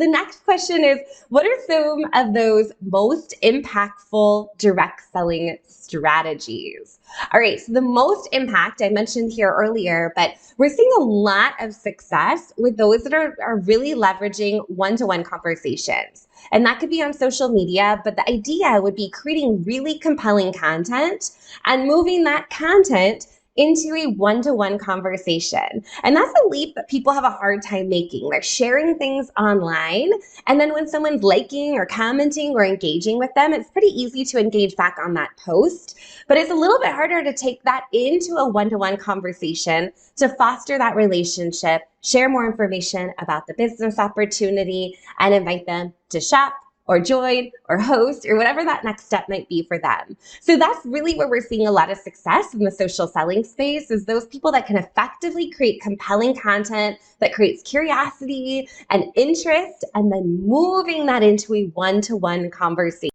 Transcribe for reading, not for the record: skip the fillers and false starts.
the next question is, what are some of those most impactful direct selling strategies? All right, so the most impact I mentioned here earlier, but we're seeing a lot of success with those that are really leveraging one-to-one conversations. And that could be on social media, but the idea would be creating really compelling content and moving that content into a one-to-one conversation. And that's a leap that people have a hard time making. They're sharing things online, and then when someone's liking or commenting or engaging with them, it's pretty easy to engage back on that post. But it's a little bit harder to take that into a one-to-one conversation to foster that relationship, share more information about the business opportunity, and invite them to shop or join or host or whatever that next step might be for them. So that's really where we're seeing a lot of success in the social selling space, is those people that can effectively create compelling content that creates curiosity and interest, and then moving that into a one-to-one conversation.